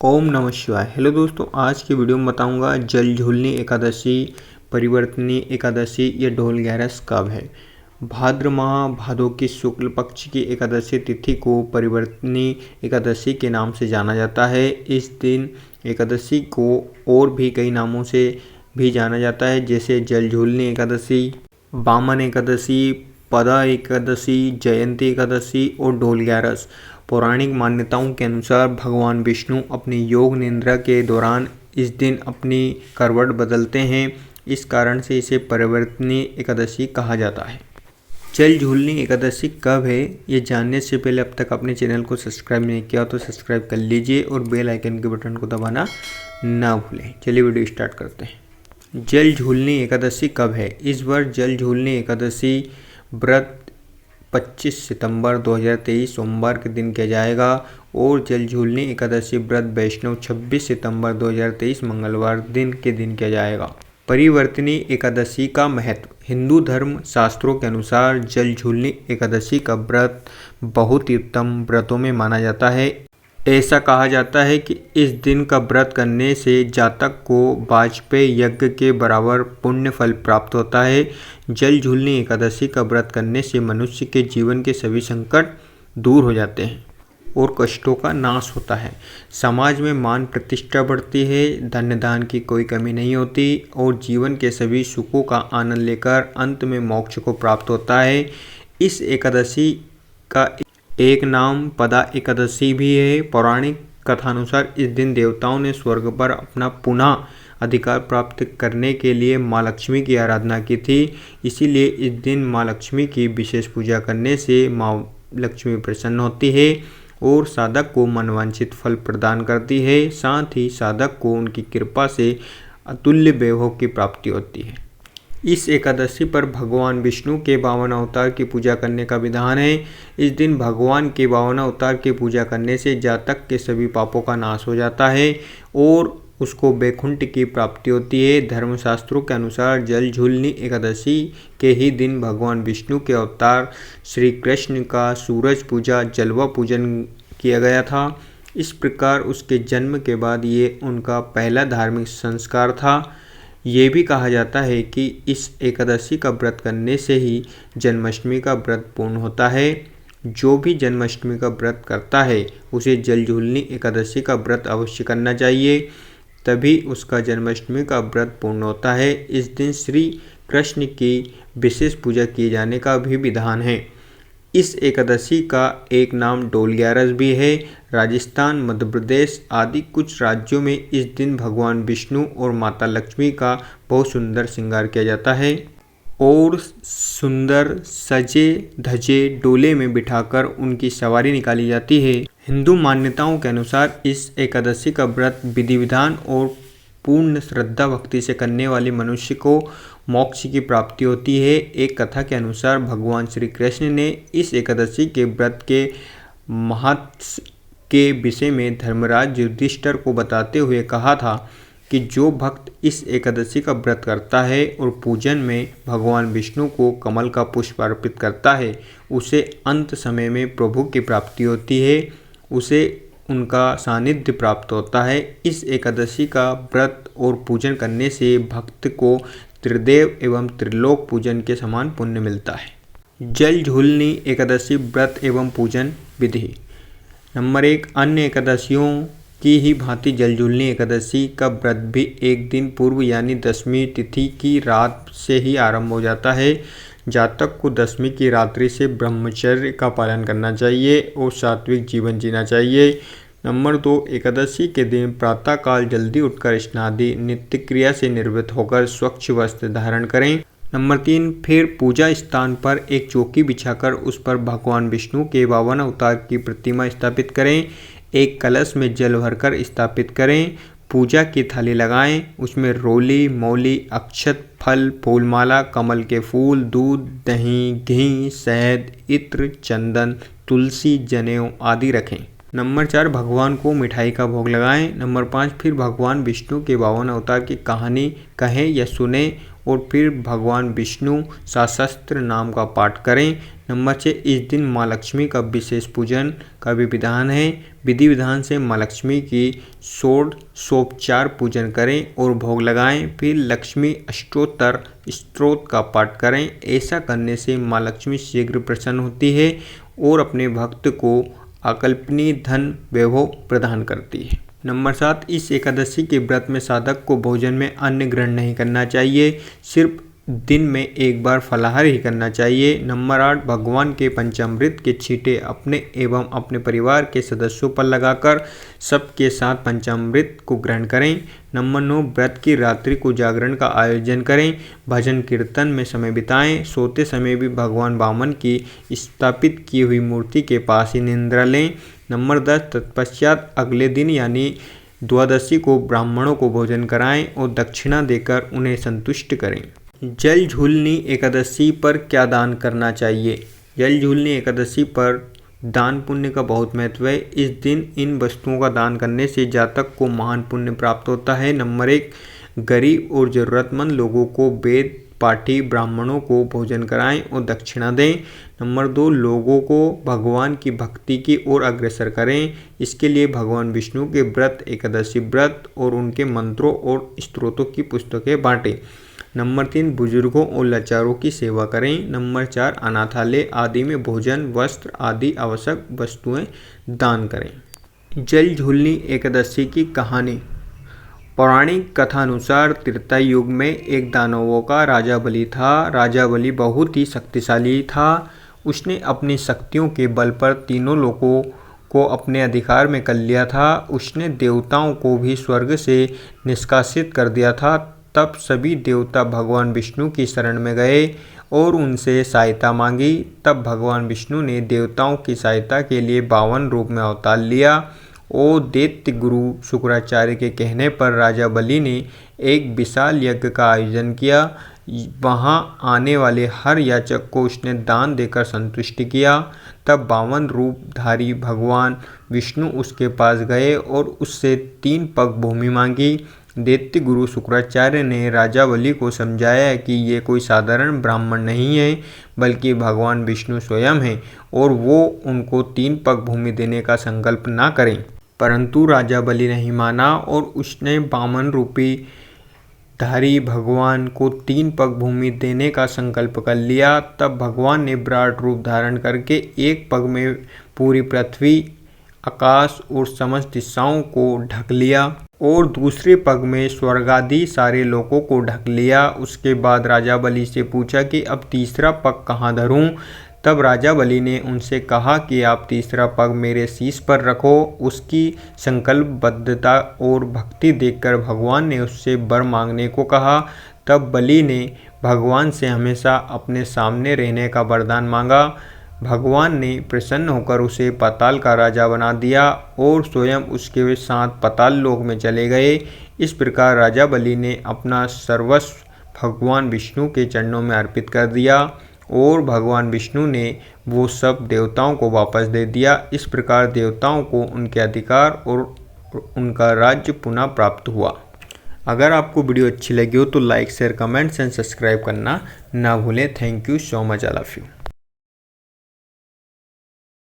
ओम नमः शिवाय। हेलो दोस्तों, आज की वीडियो में बताऊंगा जल झूलनी एकादशी, परिवर्तनी एकादशी या ढोल ग्यारस कब है। भाद्र माह भादों की शुक्ल पक्ष की एकादशी तिथि को परिवर्तनी एकादशी के नाम से जाना जाता है। इस दिन एकादशी को और भी कई नामों से भी जाना जाता है, जैसे जल झूलनी एकादशी, वामन एकादशी, पदा एकादशी, जयंती एकादशी और ढोल ग्यारस। पौराणिक मान्यताओं के अनुसार भगवान विष्णु अपनी योग निद्रा के दौरान इस दिन अपनी करवट बदलते हैं। इस कारण से इसे परिवर्तनी एकादशी कहा जाता है। जल झूलनी एकादशी कब है, ये जानने से पहले अब तक अपने चैनल को सब्सक्राइब नहीं किया तो सब्सक्राइब कर लीजिए और बेल आइकन के बटन को दबाना ना भूलें। चलिए वीडियो स्टार्ट करते हैं। जल झूलनी एकादशी कब है। इस वर्ष जल झूलनी एकादशी व्रत 25 सितंबर 2023 सोमवार के दिन किया जाएगा और जल झूलनी एकादशी व्रत वैष्णव 26 सितंबर 2023 मंगलवार दिन किया जाएगा। परिवर्तनी एकादशी का महत्व। हिंदू धर्म शास्त्रों के अनुसार जल झूलनी एकादशी का व्रत बहुत ही उत्तम व्रतों में माना जाता है। ऐसा कहा जाता है कि इस दिन का व्रत करने से जातक को वाजपेयी यज्ञ के बराबर पुण्य फल प्राप्त होता है। जल झूलनी एकादशी का व्रत करने से मनुष्य के जीवन के सभी संकट दूर हो जाते हैं और कष्टों का नाश होता है। समाज में मान प्रतिष्ठा बढ़ती है, धन्य दान की कोई कमी नहीं होती और जीवन के सभी सुखों का आनंद लेकर अंत में मोक्ष को प्राप्त होता है। इस एकादशी का एक नाम पदा एकादशी भी है। पौराणिक कथानुसार इस दिन देवताओं ने स्वर्ग पर अपना पुनः अधिकार प्राप्त करने के लिए माँ लक्ष्मी की आराधना की थी। इसीलिए इस दिन माँ लक्ष्मी की विशेष पूजा करने से माँ लक्ष्मी प्रसन्न होती है और साधक को मनवांछित फल प्रदान करती है। साथ ही साधक को उनकी कृपा से अतुल्य वैभव की प्राप्ति होती है। इस एकादशी पर भगवान विष्णु के 52 अवतार की पूजा करने का विधान है। इस दिन भगवान के 52 अवतार की पूजा करने से जातक के सभी पापों का नाश हो जाता है और उसको वैकुंठ की प्राप्ति होती है। धर्मशास्त्रों के अनुसार जल झूलनी एकादशी के ही दिन भगवान विष्णु के अवतार श्री कृष्ण का सूरज पूजा जलवा पूजन किया गया था। इस प्रकार उसके जन्म के बाद ये उनका पहला धार्मिक संस्कार था। ये भी कहा जाता है कि इस एकादशी का व्रत करने से ही जन्माष्टमी का व्रत पूर्ण होता है। जो भी जन्माष्टमी का व्रत करता है उसे जल झूलनी एकादशी का व्रत अवश्य करना चाहिए, तभी उसका जन्माष्टमी का व्रत पूर्ण होता है। इस दिन श्री कृष्ण की विशेष पूजा किए जाने का भी विधान है। इस एकादशी का एक नाम ढोल ग्यारस भी है। राजस्थान, मध्य प्रदेश आदि कुछ राज्यों में इस दिन भगवान विष्णु और माता लक्ष्मी का बहुत सुंदर श्रृंगार किया जाता है और सुंदर सजे धजे डोले में बिठाकर उनकी सवारी निकाली जाती है। हिंदू मान्यताओं के अनुसार इस एकादशी का व्रत विधि विधान और पूर्ण श्रद्धा भक्ति से करने वाले मनुष्य को मोक्ष की प्राप्ति होती है। एक कथा के अनुसार भगवान श्री कृष्ण ने इस एकादशी के व्रत के महत्व के विषय में धर्मराज युधिष्ठिर को बताते हुए कहा था कि जो भक्त इस एकादशी का व्रत करता है और पूजन में भगवान विष्णु को कमल का पुष्प अर्पित करता है, उसे अंत समय में प्रभु की प्राप्ति होती है, उसे उनका सानिध्य प्राप्त होता है। इस एकादशी का व्रत और पूजन करने से भक्त को त्रिदेव एवं त्रिलोक पूजन के समान पुण्य मिलता है। जल झूलनी एकादशी व्रत एवं पूजन विधि। नंबर 1, अन्य एकादशियों की ही भांति जल झूलनी एकादशी का व्रत भी एक दिन पूर्व यानी दशमी तिथि की रात से ही आरंभ हो जाता है। जातक को दशमी की रात्रि से ब्रह्मचर्य का पालन करना चाहिए और सात्विक जीवन जीना चाहिए। नंबर 2, एकादशी के दिन प्रातःकाल जल्दी उठकर स्नादि नित्य क्रिया से निवृत्त होकर स्वच्छ वस्त्र धारण करें। नंबर 3, फिर पूजा स्थान पर एक चौकी बिछाकर उस पर भगवान विष्णु के 52 अवतार की प्रतिमा स्थापित करें। एक कलश में जल भरकर स्थापित करें। पूजा की थाली लगाएं, उसमें रोली, मौली, अक्षत, फल, फूलमाला, कमल के फूल, दूध, दही, घी, शहद, इत्र, चंदन, तुलसी, जनेऊ आदि रखें। नंबर 4, भगवान को मिठाई का भोग लगाएं। नंबर 5, फिर भगवान विष्णु के 52 अवतार की कहानी कहें या सुने और फिर भगवान विष्णु सहस्त्र नाम का पाठ करें। नंबर 6, इस दिन माँ लक्ष्मी का विशेष पूजन का भी विधान है। विधि विधान से माँ लक्ष्मी की षोडशोपचार पूजन करें और भोग लगाएं। फिर लक्ष्मी अष्टोत्तर स्तोत्र का पाठ करें। ऐसा करने से माँ लक्ष्मी शीघ्र प्रसन्न होती है और अपने भक्त को अकल्पनीय धन वैभव प्रदान करती है। नंबर 7, इस एकादशी के व्रत में साधक को भोजन में अन्न ग्रहण नहीं करना चाहिए, सिर्फ दिन में एक बार फलाहार ही करना चाहिए। नंबर 8, भगवान के पंचामृत के छींटे अपने एवं अपने परिवार के सदस्यों पर लगाकर सबके साथ पंचामृत को ग्रहण करें। नंबर 9, व्रत की रात्रि को जागरण का आयोजन करें, भजन कीर्तन में समय बिताएं। सोते समय भी भगवान वामन की स्थापित की हुई मूर्ति के पास ही निद्रा लें। नंबर 10, तत्पश्चात अगले दिन यानी द्वादशी को ब्राह्मणों को भोजन कराएं और दक्षिणा देकर उन्हें संतुष्ट करें। जल झूलनी एकादशी पर क्या दान करना चाहिए? जल झूलनी एकादशी पर दान पुण्य का बहुत महत्व है। इस दिन इन वस्तुओं का दान करने से जातक को महान पुण्य प्राप्त होता है। नंबर 1, गरीब और ज़रूरतमंद लोगों को, वेद पाठी ब्राह्मणों को भोजन कराएं और दक्षिणा दें। नंबर 2, लोगों को भगवान की भक्ति की ओर अग्रसर करें। इसके लिए भगवान विष्णु के व्रत, एकादशी व्रत और उनके मंत्रों और स्तोत्रों की पुस्तकें बांटें। नंबर 3, बुजुर्गों और लाचारों की सेवा करें। नंबर 4, अनाथालय आदि में भोजन, वस्त्र आदि आवश्यक वस्तुएं दान करें। जल झूलनी एकादशी की कहानी। पौराणिक कथा अनुसार त्रेता युग में एक दानवों का राजा बलि था। राजा बलि बहुत ही शक्तिशाली था। उसने अपनी शक्तियों के बल पर तीनों लोगों को अपने अधिकार में कर लिया था। उसने देवताओं को भी स्वर्ग से निष्कासित कर दिया था। तब सभी देवता भगवान विष्णु की शरण में गए और उनसे सहायता मांगी। तब भगवान विष्णु ने देवताओं की सहायता के लिए 52 रूप में अवतार लिया और दैत्य गुरु शुक्राचार्य के कहने पर राजा बलि ने एक विशाल यज्ञ का आयोजन किया। वहां आने वाले हर याचक को उसने दान देकर संतुष्ट किया। तब 52 रूपधारी भगवान विष्णु उसके पास गए और उससे 3 पग भूमि मांगी। दैत्य गुरु शुक्राचार्य ने राजा बलि को समझाया कि ये कोई साधारण ब्राह्मण नहीं है, बल्कि भगवान विष्णु स्वयं हैं और वो उनको 3 पग भूमि देने का संकल्प ना करें। परंतु राजा बलि नहीं माना और उसने 52 रूपी धारी भगवान को 3 पग भूमि देने का संकल्प कर लिया। तब भगवान ने विराट रूप धारण करके एक पग में पूरी पृथ्वी, आकाश और समस्त दिशाओं को ढक लिया और दूसरे पग में स्वर्ग आदि सारे लोगों को ढक लिया। उसके बाद राजा बलि से पूछा कि अब तीसरा पग कहाँ धरूं? तब राजा बलि ने उनसे कहा कि आप तीसरा पग मेरे शीश पर रखो। उसकी संकल्पबद्धता और भक्ति देखकर भगवान ने उससे वर मांगने को कहा। तब बलि ने भगवान से हमेशा अपने सामने रहने का वरदान मांगा। भगवान ने प्रसन्न होकर उसे पाताल का राजा बना दिया और स्वयं उसके साथ पाताल लोक में चले गए। इस प्रकार राजा बलि ने अपना सर्वस्व भगवान विष्णु के चरणों में अर्पित कर दिया और भगवान विष्णु ने वो सब देवताओं को वापस दे दिया। इस प्रकार देवताओं को उनके अधिकार और उनका राज्य पुनः प्राप्त हुआ। अगर आपको वीडियो अच्छी लगी हो तो like, share, comments and subscribe करना ना भूलें। Thank you so much, I love you.